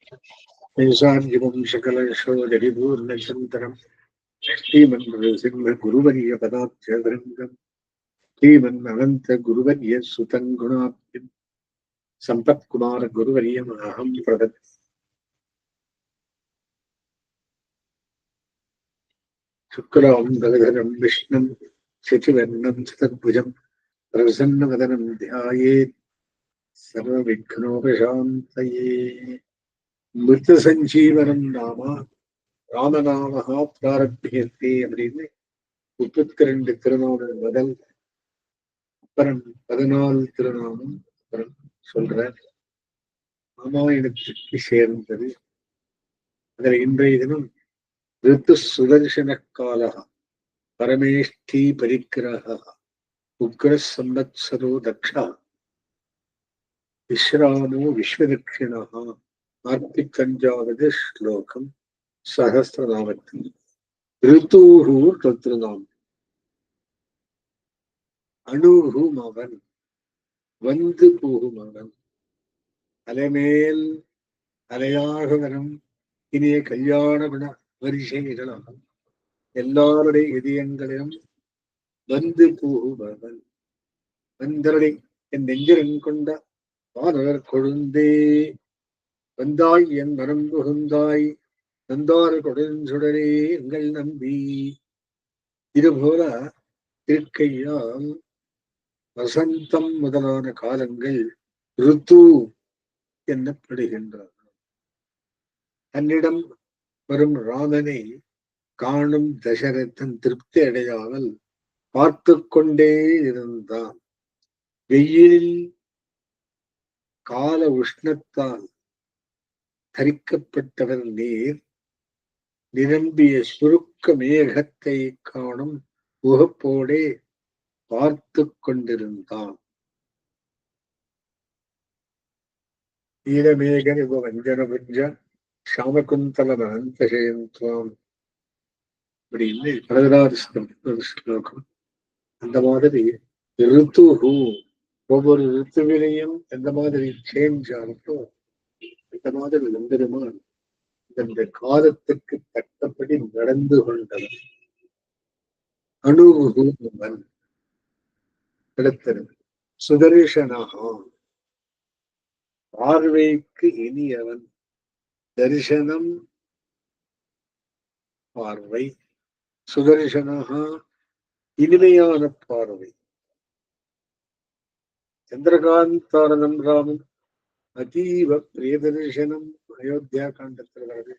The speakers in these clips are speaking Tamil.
ईशान्यं सकलशोदरिपूर्णशन्तरम् श्रीमन्नृसिंहगुरुवर्यपदाब्जभृङ्गम् श्रीमन्ननन्तगुरुवर्यसुतं गुणाब्धिम् सम्पत्कुमारगुरुवर्यमहं प्रदत् शुक्लां दलधरं विष्णुं शशिवर्णं चतुर्भुजं प्रसन्नवदनं ध्यायेत् सर्वविघ्नोपशान्तये। மிருதசஞ்சீவனம் நாம ராமநாமஹா பிராரப்தியத்தே அப்படின்னு 32 திருநாமம் முதல் அப்புறம் 14 திருநாமம் அப்புறம் சொல்ற ராமாயணத்துக்கு சேர்ந்தது. அதில் இன்றைய தினம் ரித்து சுதர்சன கால பரமேஷ்டி பரிக்கிரக உக்ர சம்பத்சரோ தக்ஷா விஸ்ராமோ விஸ்வதட்சிணா 45வது ஸ்லோகம் சகஸ்திரநாமத்தில். ரித்துஹு தத்ருநாம் அணுகு மகன் வந்து போகும் மகன் அலைமேல் அலையாக வரும் இனிய கல்யாண குண வரிசைகளாகும் எல்லாருடைய இதயங்களிலும் வந்து போகுபவன் வந்தரடி என் நெஞ்சிரன் கொண்ட வானவர் கொழுந்தே வந்தாய் என் மனம் புகுந்தாய் நந்தாறு கொடுஞ்சுடரே எங்கள் நம்பி. இதுபோல இருக்கையால் வசந்தம் முதலான காலங்கள் ருத்து என்னப்படுகின்றன. தன்னிடம் வரும் ராமனை காணும் தசரதன் திருப்தி அடையாமல் பார்த்து கொண்டே இருந்தான். வெயிலில் கால உஷ்ணத்தால் தரிக்கப்பட்டவர் நீர் நிரம்பிய சுருக்க மேகத்தை காணும் முகப்போடே பார்த்து கொண்டிருந்தான். ஈரமேகன் இவ வஞ்சன புஞ்ச சாமகுந்தலம் அனந்தசயந்த்வாம் அப்படின்னு 16வது ஸ்லோகம். அந்த மாதிரி ரித்துஹு ஒவ்வொரு ரித்துவிலையும் எந்த மாதிரி சேஞ்ச் ஆகுதோ இந்த மாதிரி எம்பெருமான் இந்த காலத்துக்கு தக்கபடி நடந்து கொண்டவன். அணுகுவன் அடுத்தது சுதர்சனஹா பார்வைக்கு இனியவன். தரிசனம் பார்வை, சுதர்சனஹா இனிமையான பார்வை. சந்திரகாந்தாரணம் ராமன் அதீவ பிரியதர்சனம் அயோத்தியா காண்டத்தில் வருது.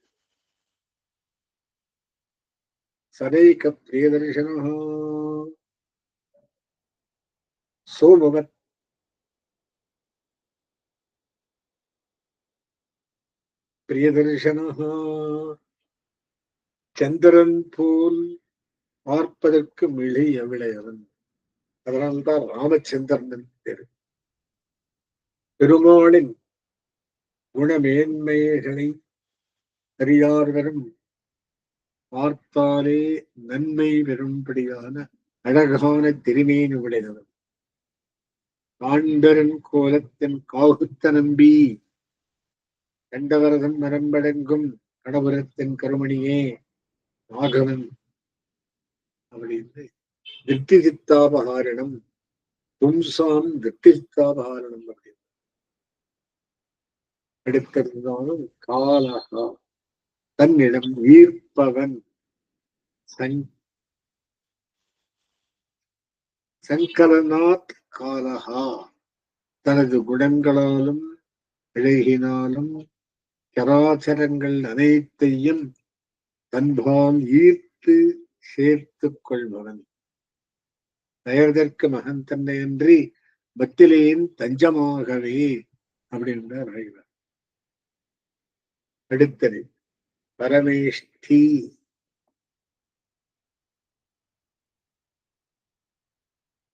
சரைக பிரியதர்சனஹா சோபவத் பிரியதர்சனஹா சந்திரன் போல் பார்ப்பதற்கு மிளிய விளையவன். அதனால்தான் ராமச்சந்திரன் பேரு. பெருமாளின் குணமேன்மைகளை அறியார்வரும் பார்த்தாலே நன்மை பெறும்படியான அழகான திருமேனி உடையவன். காண்டரன் கோலத்தின் காகுத்த நம்பி கண்டவரதன் மரம்படங்கும் கடபுரத்தின் கருமணியே ராகவன் அப்படின்னு திருப்திசித்தாபகாரணம் பும்சாம் திருப்திசித்தாபகாரணம் அப்படின்னு. அடுத்திருந்தாலும் காலகா தன்னிடம் ஈர்ப்பவன். சங்கரநாத் காலகா தனது குணங்களாலும் அழகினாலும் சராச்சரங்கள் அனைத்தையும் தன்பால் ஈர்த்து சேர்த்து கொள்பவன். தயவதற்கு மகன் தன்னையன்றி பத்திலேன் தஞ்சமாகவே அப்படின்றார் அழகிறார். அடுத்தது பரமேஷ்டி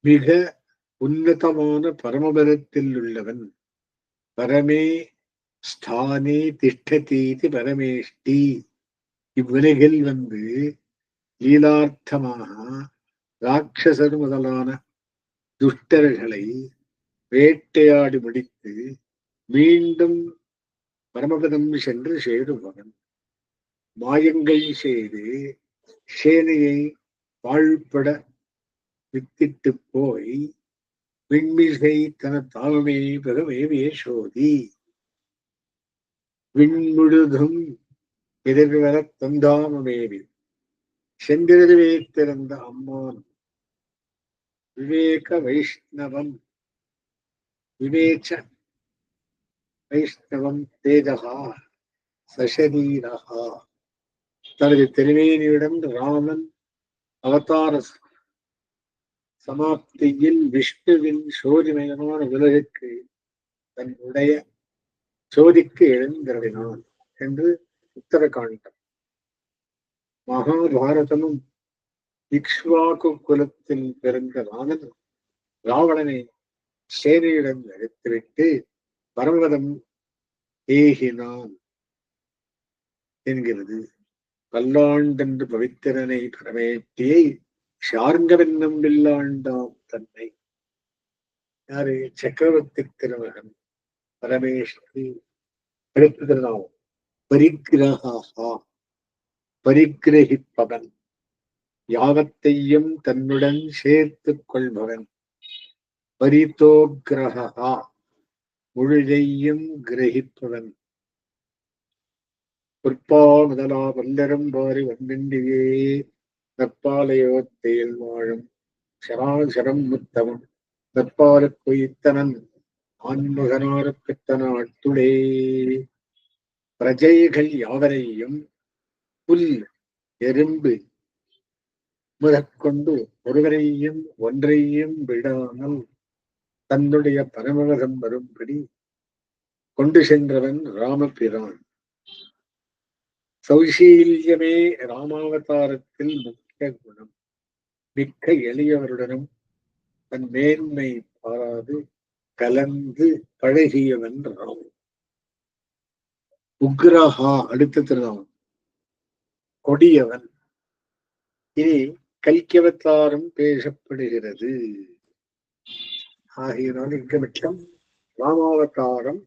மிக உன்னதமான பரமபதத்தில் உள்ளவன். பரமே ஸ்தானே திஷ்டதீதி பரமேஷ்டி. இவ்வுலகில் வந்து லீலார்த்தமாக ராட்சசர் முதலான துஷ்டர்களை வேட்டையாடி முடித்து மீண்டும் பரமபதம் சென்று சேருபவன். மாயங்கள் செய்து சேனையை வாழ்பட வித்திட்டு போய் விண்மிகை தன தாமே பெருமே சோதி விண்முழுதும் எதிர்வர தந்தாமேவி சென்றிருவே திறந்த அம்மான் விவேக வைஷ்ணவம் விவேச்ச வைஷ்ணவம் தேஜகா சசரீரகா. தனது திருமேனியுடன் ராமன் அவதார சமாப்தியில் விஷ்ணுவின் சோதிமயமான உலகுக்கு தன்னுடைய சோதிக்கு எழுந்தருளினான் என்று உத்தரகாண்டம். மகாபாரதமும் இக்ஷ்வாகு குலத்தில் பிறந்த ராமன் ராவணனை சேனையுடன் அழைத்துவிட்டு பரமபதம் ஏகினான் என்கிறது. பல்லாண்டென்று பவித்திரனை பரமேற்றியை சார்ந்தவென்னும் வில்லாண்டாம் தன்னை. யாரு? சக்கரவர்த்தி திருமகன் பரமேஸ்வரி. அடுத்த திருநாமம் பரிக்கிரகா, பரிக்கிரகிப்பவன், யாவத்தையும் தன்னுடன் சேர்த்துக் கொள்பவன். பரிதோக்கிரகா, முழுதையும் கிரகிப்பவன். பொற்பா முதலா வல்லரும் வாரி வந்திண்டியே நற்பாலையோ தேல் வாழும் சராசரம் முத்தமும் நற்பால கொய்த்தனன் ஆன்மகனார பெத்தன அட்டுளே. பிரஜைகள் யாவரையும் புல் எறும்பு முதற்கொண்டு ஒருவரையும் ஒன்றையும் விடாமல் தன்னுடைய பரமபதம் வரும்படி கொண்டு சென்றவன் ராமபிரான். சௌசீல்யமே ராமாவதாரத்தில் முக்கிய குணம். மிக்க எளியவருடனும் தன் மேன்மை பாராது கலந்து பழகியவன் ராமன். உக்ரஹா, அடுத்த திருநாமம் கொடியவன். இனி கல்கியவத்தாரும் பேசப்படுகிறது. ஆகியனால் இங்கமிட்டம் ராமாவதாரம்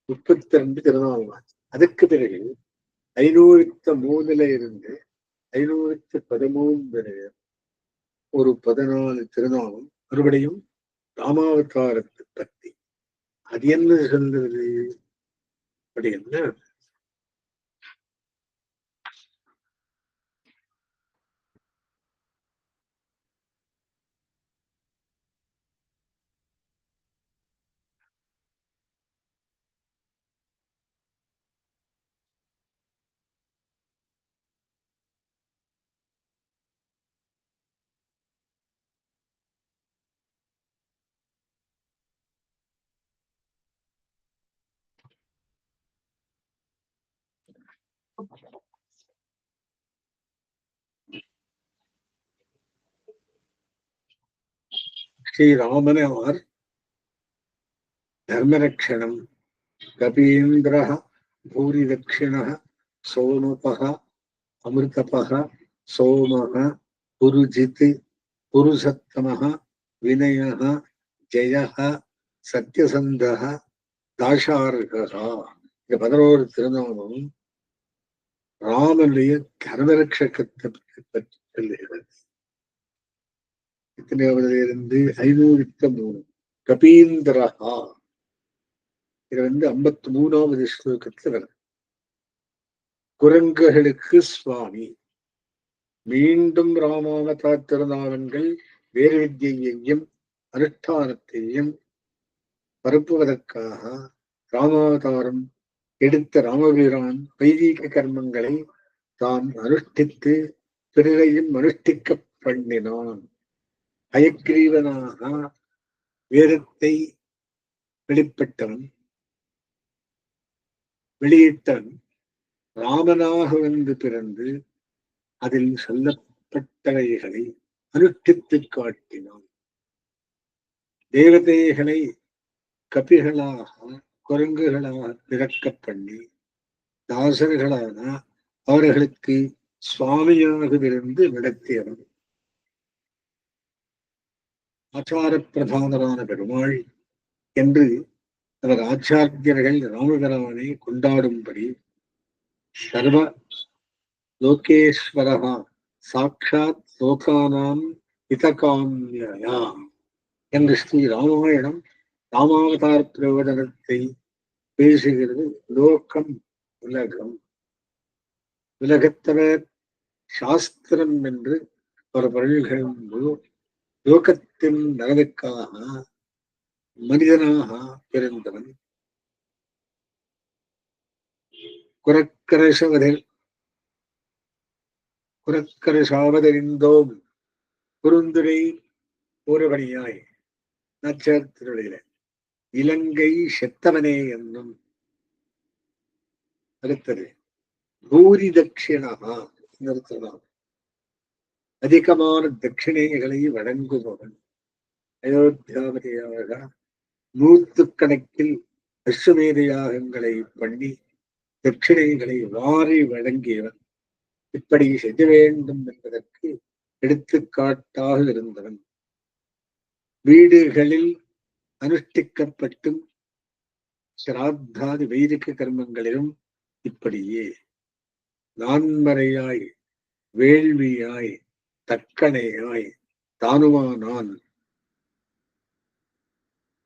32 திருநாமம். அதுக்கு பிறகு 503 இருந்து 513 ஒரு 14 திருநாமம் மறுபடியும் ராமாவதாரத்தை பற்றி. அது என்ன சொல்றது? அப்படி என்ன? ஸ்ரீராமனார் தர்மரக்ஷணம் கபீந்திர பூரி தட்சிண சோமப அமிர்தப சோம புருஜித் புருஷத்தம வினய ஜெய சத்யசந்த தாஷார்கா. இந்த 11 திருநாமம் ராமனுடைய தர்மரட்சகத்தை பற்றி சொல்லுகிறது. இருந்து 503 கபீந்திரஹா. இது 53வது ஸ்லோகத்துல வருது. குரங்குகளுக்கு சுவாமி. மீண்டும் ராமாவதார திருநாமங்கள் வேறு வித்தியையும் அனுஷ்டானத்தையும் பரப்புவதற்காக ராமாவதாரம் எடுத்த ராமபிரான் வைதீக கர்மங்களை தான் அனுஷ்டித்து பிறரையும் அனுஷ்டிக்க பண்ணினான். ஹயக்ரீவனாக வேதத்தை வெளியிட்டவன் ராமனாக வந்து பிறந்து அதில் சொல்லப்பட்டவைகளை அனுஷ்டித்து காட்டினான். தேவதைகளை கபிகளாக குரங்குகளாக பிறக்க பண்ணி தாசர்களான அவர்களுக்கு சுவாமியாக இருந்து நடத்தியவன். ஆச்சார பிரதானரான பெருமாள் என்று அவர் ஆச்சாரியர்கள் ராமபிரானை கொண்டாடும்படி சர்வ லோகேஸ்வரகா சாட்சாத் லோகானாம் ஹிதகாமியா என்று ஸ்ரீ ராமாயணம் ராமாவதார பிரயோஜனத்தை பேசுகிறது. லோகம் உலகம், உலகத்தவர் சாஸ்திரம் என்று ஒரு பொருள்களும் லோகத்தின் நலனுக்காக மனிதனாக பிறந்தவன். குரக்கரசாவதறிந்தோம் குறுந்துரை ஒருவனியாய் நட்சத்திரத்தில இலங்கை செத்தவனே என்னும். அடுத்தது பூரி தட்சிணா நிறுத்தலாம். அதிகமான தட்சிணைகளை வழங்குபவன். அயோத்தியாவதியாக நூற்றுக்கணக்கில் அஸ்வமேத யாகங்களை பண்ணி தட்சிணைகளை வாரி வழங்கியவன். இப்படி செய்ய வேண்டும் என்பதற்கு எடுத்துக்காட்டாக இருந்தவன். வீடுகளில் அனுஷ்டிக்கப்பட்டும் சிராத்தாதி வைதிக கர்மங்களிலும் இப்படியே நான்மறையாய் வேள்வியாய் தக்கணையாய் தானுமானான்.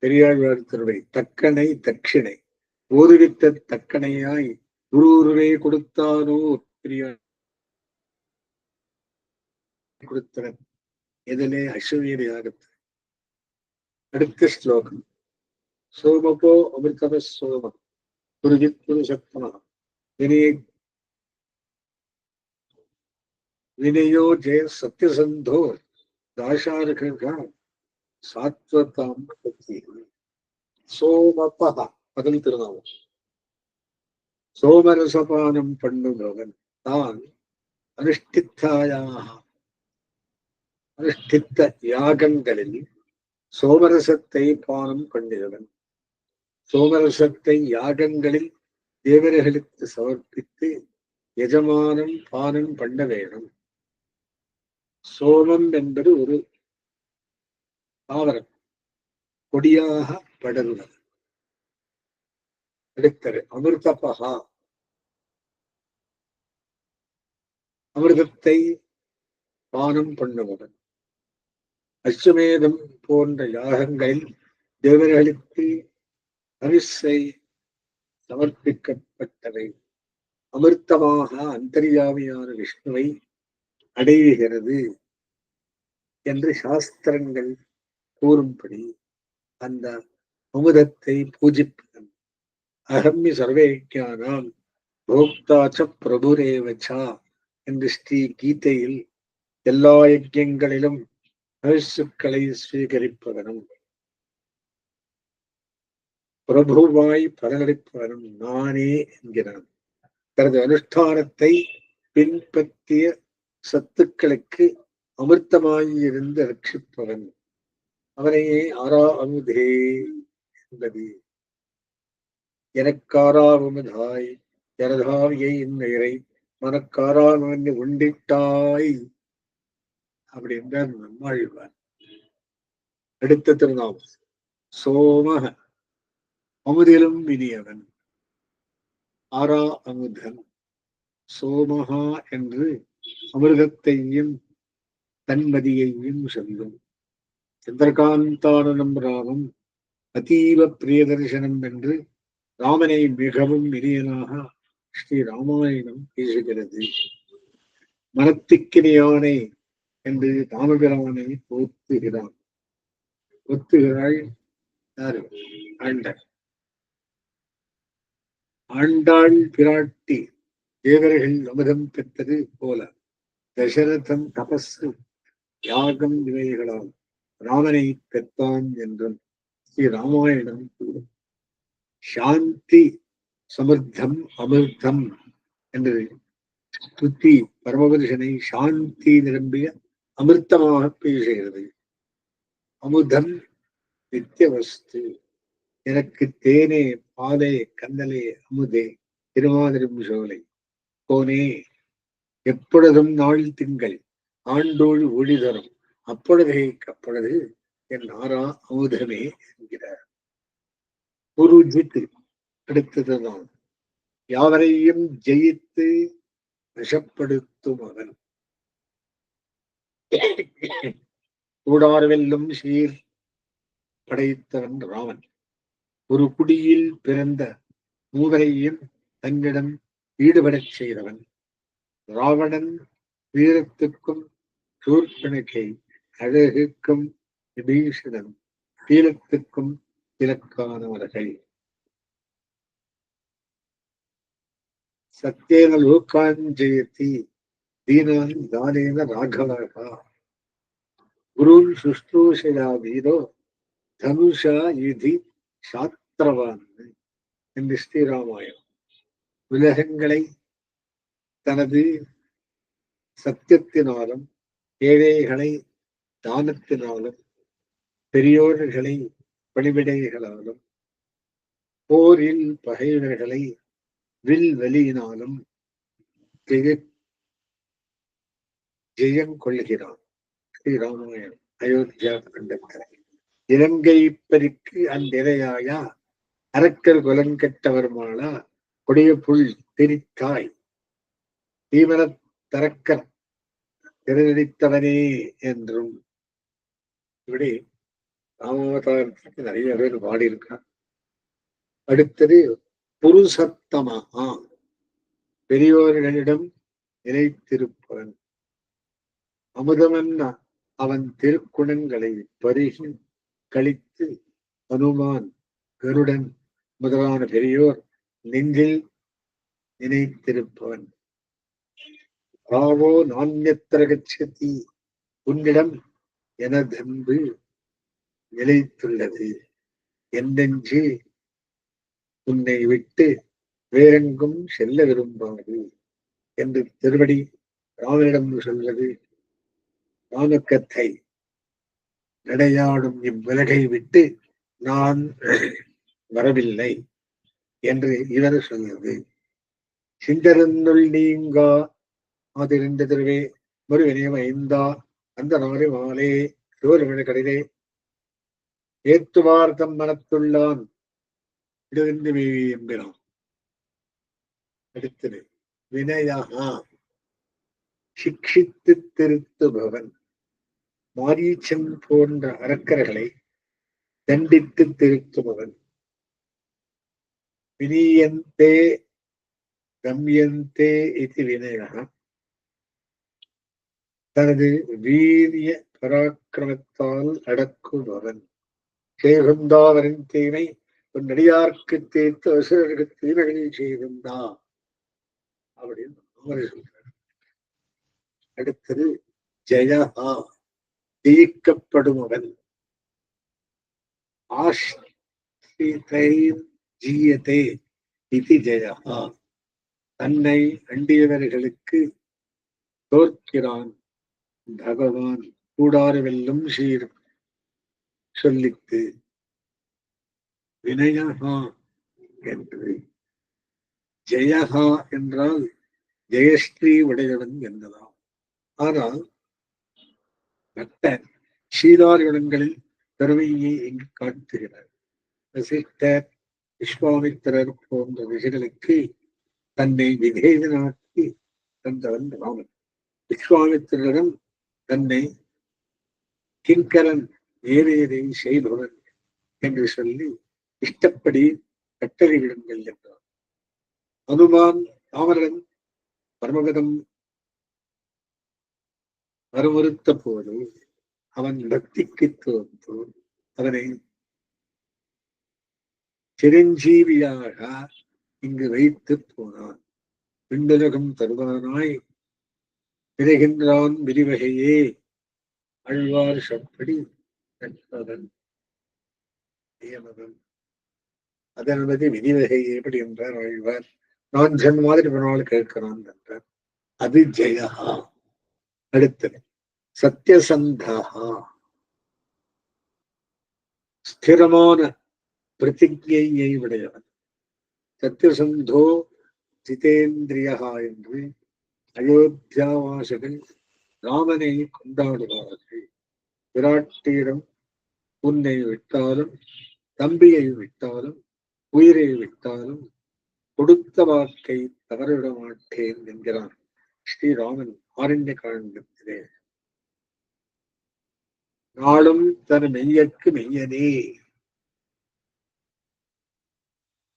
பெரியாழ்வார்த்தருடைய தக்கணை தட்சிணை ஓருவித்த தக்கணையாய் குருவே கொடுத்தானோ பெரியார் கொடுத்தவன். எதிலே அஸ்வமேத யாகத்தில். அடுத்த ஸ்லோகம் சோமபோ அமிர்தம சோம குருஜித் புருஷத்மா வினயோ ஜெய சத்யசந்தோ தாசார்கா சாத்வதாம் சோமப பகல் திருநாமம். சோமரசபானம் பண்ணுபவன் தான் அனுஷ்டித்த யாகங்களில் சோமரசத்தை பானம் பண்ணியவன். சோமரசத்தை யாகங்களில் தேவர்களுக்கு சமர்ப்பித்து எஜமானம் பானம் பண்ண வேணும். சோமம் என்பது ஒரு தாவரம், கொடியாக படர்ந்தது. அடுத்தது அமிர்தபகா, அமிர்தத்தை பானம் பண்ணுபவன். அஸ்வமேதம் போன்ற யாகங்களில் தேவர்களுக்கு அரிசை சமர்ப்பிக்கப்பட்டவை அமிர்தமாக அந்தர்யாமியான விஷ்ணுவை அடைகிறது என்று சாஸ்திரங்கள் கூறும்படி அந்த அமுதத்தை பூஜிப்பதன். அகம்ய சர்வேக்கியானாம் போக்தாச்ச பிரபுரேவச்சா என்று ஸ்ரீ கீதையில் எல்லா யஜ்யங்களிலும் அரிசுக்களை ஸ்வீகரிப்பவனும் பிரபுவாய் பலனளிப்பவனும் நானே என்கிறான். தனது அனுஷ்டானத்தை பின்பற்றிய சத்துக்களுக்கு அமிர்தமாயிருந்து ரட்சிப்பவன் அவனையே ஆரா அமுதே என்பது. எனக்காராவமுதாய் எனதாவியை இன்னரை மனக்காராமன்னு உண்டிட்டாய் அப்படி என்றார் நம்மாழ்வார். அடுத்த திருநாமம் சோம அமுதிலும் இனியவன். ஆரா அமுதன் சோமஹா என்று அமிர்தத்தையும் தன்மதியையும் சொல்லும். சந்திரகாந்தானனம் ராமம் அதீவ பிரியதர்சனம் என்று ராமனை மிகவும் இனியனாக ஸ்ரீ ராமாயணம் பேசுகிறது. மனத்திக்கினியானை என்று ராமபிரானை ஒத்துகிறாள் யாரு? ஆண்டாள். ஆண்டாள் பிராட்டி தேவர்கள் அமுதம் பெற்றது போல தசரதன் தபசு யாகம் இவைகளால் ராமனை பெற்றான் என்றும் ஸ்ரீ ராமாயணம் கூறும். சாந்தி சமிர்த்தம் அமிர்தம் என்று துத்தி பரமபுருஷனை சாந்தி நிரம்பிய அமிர்தமாக பேசுகிறது. அமுதம் நித்திய வஸ்து. எனக்கு தேனே பாலே கண்ணலே அமுதே திருமாதிரும் சோலை கோனே எப்பொழுதும் நாள் திங்கள் ஆண்டோள் ஒளி தரும் அப்பொழுதே அப்பொழுது என் ஆரா அமுதமே என்கிறார். புருஜித் அடுத்ததுதான். யாவரையும் ஜெயித்து வசப்படுத்தும் அவன். கூடார் வெல்லும் சீர் படைத்தவன் ராமன். ஒரு குடியில் பிறந்த மூவரையும் தன்னிடம் ஈடுபடச் செய்தவன். ராவணன் வீரத்துக்கும் சூர்பனகை அழகுக்கும் விபீஷணன் தீலத்துக்கும் இலக்கானவர்கள். சத்யேன லோகான் ஜெயதி தீனான் தானேன ராகவகா குருன் சுஷ்ரூஷயா வீரோ தனுஷா யுதி சாத்திரவான் என்று ஸ்ரீராமாயணம். உலகங்களை தனது சத்தியத்தினாலும் ஏழைகளை தானத்தினாலும் பெரியோர்களை பணிவிடைகளாலும் போரில் பகைவர்களை வில் வலியினாலும் ஜெயம் கொள்கிறான். ஸ்ரீராமாயணம் அயோத்தியா கண்டக்கரை. இலங்கை பறிக்கு அந்நிலையாயா அரக்கர் குலங்கெட்டவர் மாளா கொடிய புல் திரித்தாய் தீவன தரக்கர் திறனடித்தவனே என்றும். இப்படி ராமாவதாரத்துக்கு நிறைய பேர் பாடியிருக்கார். அடுத்தது புருஷத்தமஹா பெரியோர்களிடம் நிலைத்திருப்பவன். அமுதமன்ன அவன் திருக்குணங்களை பருகி கழித்து ஹனுமான் கருடன் முதலான பெரியோர் நெஞ்சில் நினைத்திருப்பவன். ஆவோ நாண்யத்திர கச்சதி உன்னிடம் எனதன்பு நிலைத்துள்ளது. என் நெஞ்சு உன்னை விட்டு வேறெங்கும் செல்ல விரும்பாது என்று திருவடி ராமனிடம் சொல்வது. ராமக்கத்தை நடையாடும் இவ்வுலகை விட்டு நான் வரவில்லை என்று இவர் சொல்வது. சிந்தரனுள் நீங்கா ஆதிருந்த திருவே முருகனேவ ஐந்தா அந்த நாரி மாலே சிவருமண கடிதே ஏத்துவார் தம் மனத்துள்ளான் இடுவிந்து மேவி என்கிறான். அடுத்தது வினயா சிக்ஷித்து திருத்துபவன். மாரீச்சன் போன்ற அரக்கர்களை தண்டித்து திருத்துபவன். வினியந்தே கம்யந்தே இது வினயா தனது வீரிய பராக்கிரமத்தால் அடக்குபவன். செய்குந்தாவரின் தீமை உன் நடிகார்க்கு தீர்த்து அசுரருக்கு தீமைகளை செய்குந்தா அப்படின்னு அவரை சொல்றார். அடுத்தது ஜெயஹா ஜெயிக்கப்படுபவன். ஜீயதே இது ஜெயஹா தன்னை அண்டியவர்களுக்கு தோற்கிறான் பகவான். கூடாறு வெல்லும் சீர் சொல்லித்து. வினயஹா என்று ஜெயஹா என்றால் ஜெயஸ்ரீ உடையவன் என்பதாம். ஆனால் பக்தன் சீதாரிடங்களில் பெருமையை இங்கு காட்டுகிறார். வசிஷ்டர் விஸ்வாமித்திரர் போன்ற ரிஷிகளுக்கு தன்னை விதேயனாக்கி தந்தவன் ராமன். விஸ்வாமித்திரரிடம் தன்னை கிங்கரன் ஏவேதை செய்பவன் என்று சொல்லி இஷ்டப்படி கட்டளையிடுங்கள் என்றார். ஹனுமான் ராமனிடம் பரமபதம் வரமறுத்த போது அவன் பக்திக்கு தோன்று அவனை சிரஞ்சீவியாக இங்கு வைத்து போனான். விண்ணுலகம் தருவானாய் விரைகின்றான் விரிவகையே அழ்வார் சப்படி நட்பவன் நியமவன். அதன்பது விதிவகை எப்படி என்றார் ஆழ்வார். நான் சொன்ன மாதிரி போனாலும் கேட்கிறான் என்றார். அது ஜெயஹா. அடுத்தது சத்யசந்தஹா ஸ்திரமான பிரதிஜையை உடையவன். சத்யசந்தோ ஜிதேந்திரியஹா என்று அயோத்தியாவாசிகள் ராமனை கொண்டாடுவார்கள். விராட்டியிடம் உன்னை விட்டாலும் தம்பியை விட்டாலும் உயிரை விட்டாலும் கொடுத்த வாக்கை தவறவிட மாட்டேன் என்கிறான் ஸ்ரீராமன் ஆரண்ய காண்டத்திலே. நாளும் தன் மெய்யற்கு மெய்யனே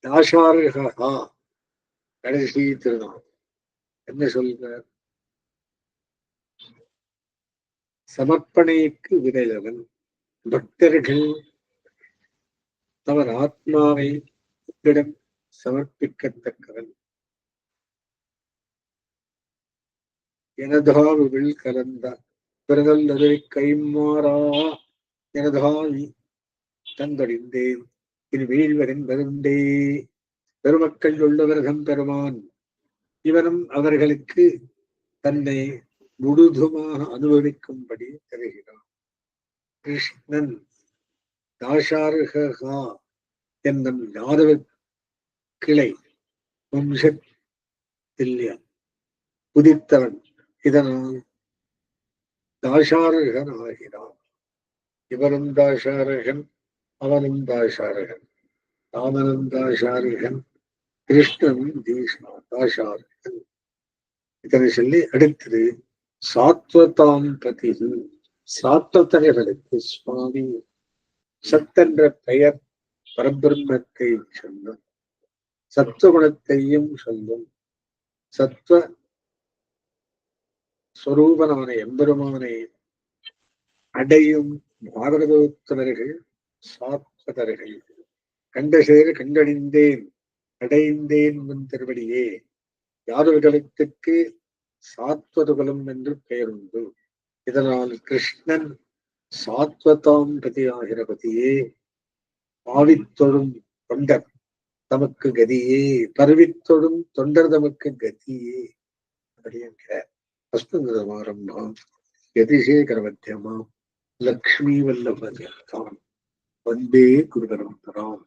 தாசாரகா. கடைசி திருநாள் என்ன சொல்கிறார்? சமர்ப்பணைக்கு விரைந்தவன், பக்தர்கள் அவர் ஆத்மாவை உன்னிடம் சமர்ப்பிக்கத்தக்கவன். எனதாவில் கலந்த பிறதல்லதை கைமாறா எனதாவி தந்தொழிந்தேன் இது வீழ்வரென்பதுண்டே. பெருமக்கள் உள்ளவர்தம் பெருமான் இவனும் அவர்களுக்கு தன்னை முழுதுமாக அனுபவிக்கும்படி தருகிறான். கிருஷ்ணன் தாசார்கா என்னும் யாதவ கிளை வம்சத்தில் உதித்தவன். இதனால் தாசாரகன் ஆகிறான். இவனும் தாசாரகன், அவனும் தாசாரகன், ராமனும் தாசாரகன், கிருஷ்ணனும் தாசாரகன். இதனை சொல்லி அடுத்தது சாத்வதாம் பதி. சாத்வதர்களுக்கு சுவாமி சத்தென்ற பெயர் பரபிரம்மத்தை சொல்லும், சத்துவகுணத்தையும் சொல்லும். சத்வ ஸ்வரூபனான எம்பெருமானை அடையும் பாகவதோத்தமர்கள் சாத்வதர்கள். கண்டசேர கண்டடைந்தேன் அடைந்தேன் முன் திருவடியே. யாதவர்களுக்கு சாத்வதுகுலம் என்று பெயர் உண்டு. இதனால் கிருஷ்ணன் சாத்வதாம் பதியாகிற பதியே. பாவித்தொழும் தொண்டர் தமக்கு கதியே, பருவித்தொழும் தொண்டர் தமக்கு கதியே அப்படிங்கிறார். அஸ்மதமாரம்பாம் யதிசேகரமத்தியமாம் லக்ஷ்மி வல்லபத்யாம் வந்தே குரு பரம்பராம்.